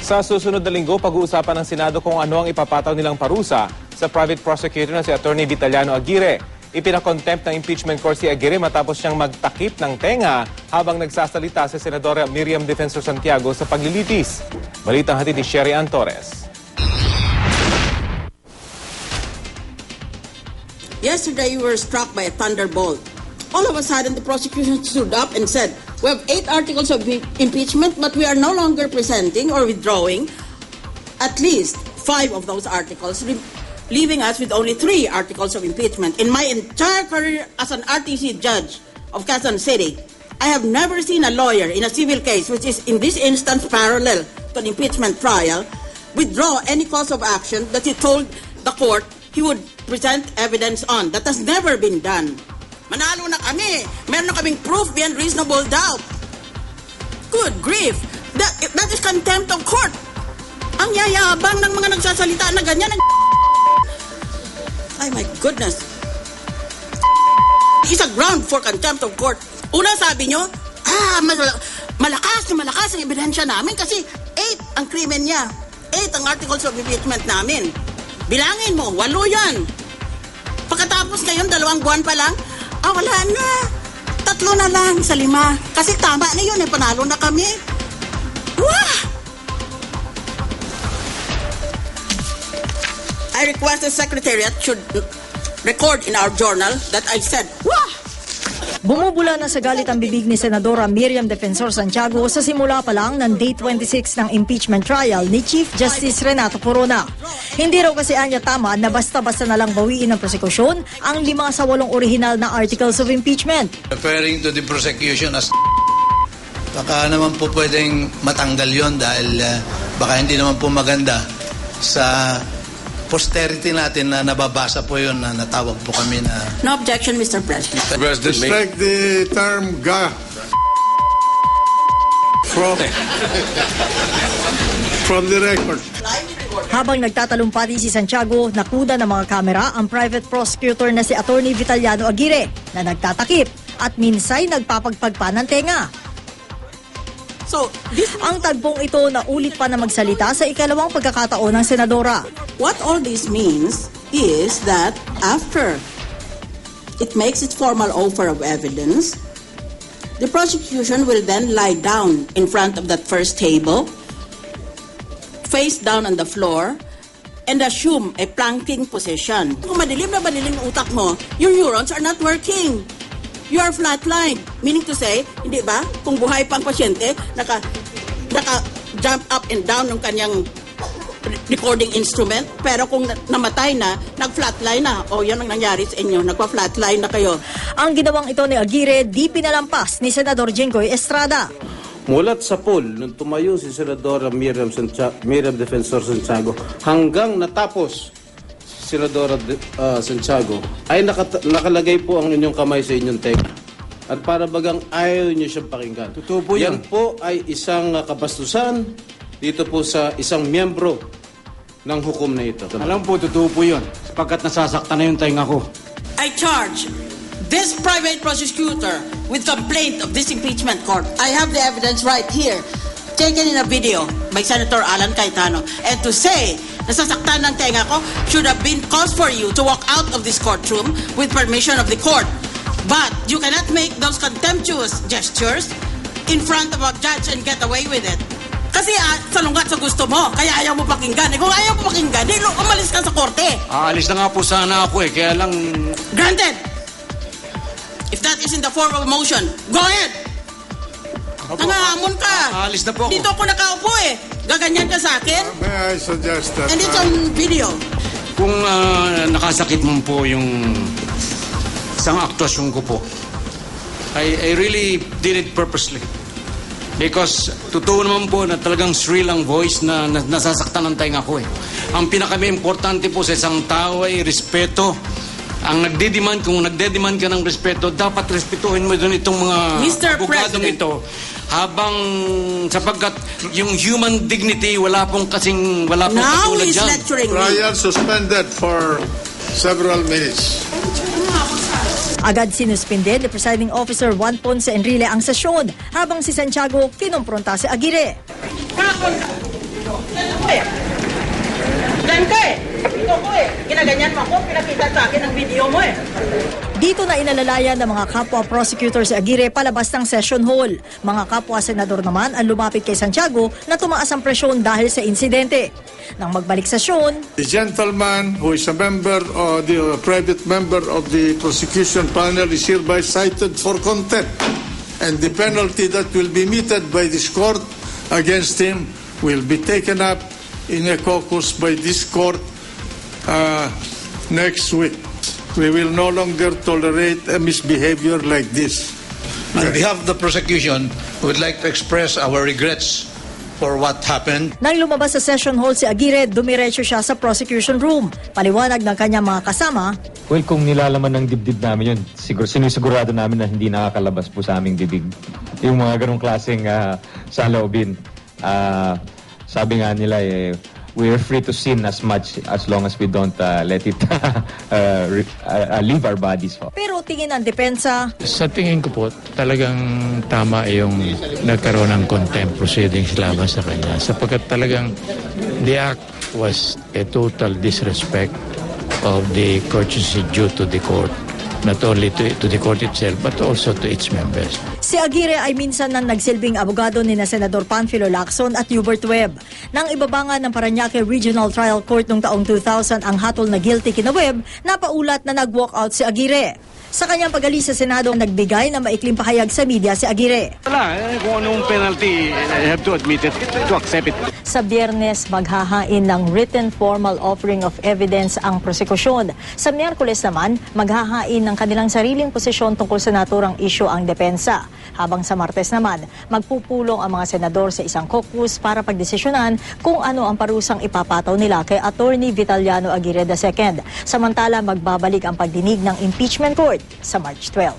Sa susunod na linggo, pag-uusapan ng Senado kung ano ang ipapataw nilang parusa sa private prosecutor na si Attorney Vitaliano Aguirre. Ipinakontempt ng impeachment court si Aguirre matapos siyang magtakip ng tenga habang nagsasalita si Senadora Miriam Defensor Santiago sa paglilitis. Balitang hatid ni Sherry Ann Torres. Yesterday, we were struck by a thunderbolt. All of a sudden, the prosecution stood up and said, we have 8 articles of impeachment, but we are no longer presenting or withdrawing at least 5 of those articles, leaving us with only 3 articles of impeachment. In my entire career as an RTC judge of Quezon City, I have never seen a lawyer in a civil case, which is in this instance parallel to an impeachment trial, withdraw any cause of action that he told the court he would present evidence on. That has never been done. Manalo na kami. Meron na kaming proof beyond reasonable doubt. Good grief. That is contempt of court. Ang yayabang ng mga nagsasalita na ganyan. Ay, my goodness. Is a ground for contempt of court. Una, sabi nyo, malakas ang ebidensya namin kasi 8 ang krimen niya. 8 ang articles of impeachment namin. Bilangin mo, 8 yan. Pagkatapos ngayon, 2 buwan pa lang, wala na. 3 na lang sa 5. Kasi tama na yun, panalo na kami. Wah! I request the Secretariat should record in our journal that I said, wah! Bumubula na sa galit ang bibig ni Senadora Miriam Defensor Santiago sa simula pa lang ng Day 26 ng impeachment trial ni Chief Justice Renato Corona. Hindi raw kasi anya tama na basta-basta na lang bawiin ng prosekusyon ang 5 sa 8 orihinal na articles of impeachment. Referring to the prosecution as baka naman po pwedeng matanggal yon dahil baka hindi naman po maganda sa posterity natin na nababasa po yun na natawag po kami na... No objection, Mr. President. Strike the term "ga" from the record. Habang nagtatalumpati si Santiago, nakuda ng mga kamera ang private prosecutor na si Attorney Vitaliano Aguirre na nagtatakip at minsay nagpapagpag pa ng tenga. So, ang tagpong ito na ulit pa na magsalita sa ikalawang pagkakataon ng senadora. What all this means is that after it makes its formal offer of evidence, the prosecution will then lie down in front of that first table, face down on the floor, and assume a planking position. Kung madilim na madilim ang utak mo, your neurons are not working. You are flatlined. Meaning to say, hindi ba, kung buhay pang pasyente, naka-jump up and down ng kanyang recording instrument, pero kung namatay na, nag-flatline na. O yan ang nangyari sa inyo, nagpa-flatline na kayo. Ang ginawang ito ni Aguirre, di pinalampas ni Senador Jinggoy Estrada. Mulat sa pool, nung tumayo si Senadora Miriam Defensor Santiago, hanggang natapos Senadora Santiago, ay nakalagay po ang inyong kamay sa inyong tenga. At para bagang ayaw niyo siyang pakinggan. Totoo po yan. Yan po ay isang kabastusan dito po sa isang miyembro ng hukom na ito. Alam po, totoo po yun. Sapagkat nasasaktan na yung tenga ko. I charge this private prosecutor with complaint of this impeachment court. I have the evidence right here, taken in a video by Senator Alan Cayetano. And to say, nasasaktan ng tenga ko, should have been cause for you to walk out of this courtroom with permission of the court. But you cannot make those contemptuous gestures in front of a judge and get away with it. Kasi salungat sa gusto mo, kaya ayaw mo pakinggan. Kung ayaw mo pakinggan, umalis ka sa korte. Aalis na nga po sana ako kaya lang... Granted! If that is in the form of a motion, go ahead! Nangahamon ka! Aalis na po ako. Dito ako nakaupo Gaganyan ka sa akin? May I suggest that... And it's on video. Kung nakasakit mo po yung isang aktwasyon ko po, I really did it purposely. Because totoo naman po na talagang shrill ang voice na nasasaktan ng tainga ko Ang pinaka-importante po sa isang tao ay respeto. Ang nagdedemand, kung nagdedemand ka ng respeto, dapat respetuhin mo doon itong mga abogadong ito. Habang sapagkat yung human dignity, wala pong katulad dyan. Now he's lecturing me. Trial suspended for several minutes. Agad sinuspinde ni Presiding Officer Juan Ponce Enrile ang sesyon habang si Santiago kinompronta si Aguirre. Plan ka eh. Ito ko eh. Ginaganyan mo ako, pinakita sa akin ang video mo eh. Dito na inalalayan ng mga kapwa prosecutor si Aguirre palabas ng session hall. Mga kapwa senador naman ang lumapit kay Santiago na tumaas ang presyon dahil sa insidente. Nang magbalik sesyon, The gentleman who is a member or the private member of the prosecution panel is hereby cited for contempt. And the penalty that will be meted by this court against him will be taken up in a caucus by this court next week. We will no longer tolerate a misbehavior like this. On behalf of the prosecution, we would like to express our regrets for what happened. nang lumabas sa session hall si Aguirre, dumiretso siya sa prosecution room. Paliwanag ng kanyang mga kasama, Well, kung nilalaman ng dibdib namin yun, sinisigurado namin na hindi nakakalabas po sa aming bibig. Yung mga ganong klaseng saloobin. Sabi nga nila, we're free to sin as much as long as we don't let it leave our bodies. pero tingin ng depensa, Sa tingin ko po, talagang tama yung nagkaroon ng contempt proceedings laban sa kanya. Sapagkat talagang the act was a total disrespect of the courtesy due to the court. Not only to the court itself, but also to its members. si Aguirre ay minsan nang nagsilbing abogado ni na Senador Panfilo Lacson at Hubert Webb. Nang ibabangan ng Parañaque Regional Trial Court noong taong 2000 ang hatol na guilty kina Webb, napaulat na nag-walkout si Aguirre. Sa kanyang pag-alis sa Senado, nagbigay ng maikling pahayag sa media si Aguirre. Kung anong penalty, I have to admit it, to accept it. Sa Biyernes, maghahain ng written formal offering of evidence ang prosekusyon. Sa Miyerkules naman, maghahain ng kanilang sariling posisyon tungkol sa naturang isyu ang depensa. Habang sa Martes naman, magpupulong ang mga senador sa isang caucus para pagdesisyonan kung ano ang parusang ipapataw nila kay Attorney Vitaliano Aguirre II. Samantala, magbabalik ang pagdinig ng impeachment court sa March 12.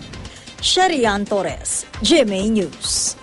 Sherian Torres, GMA News.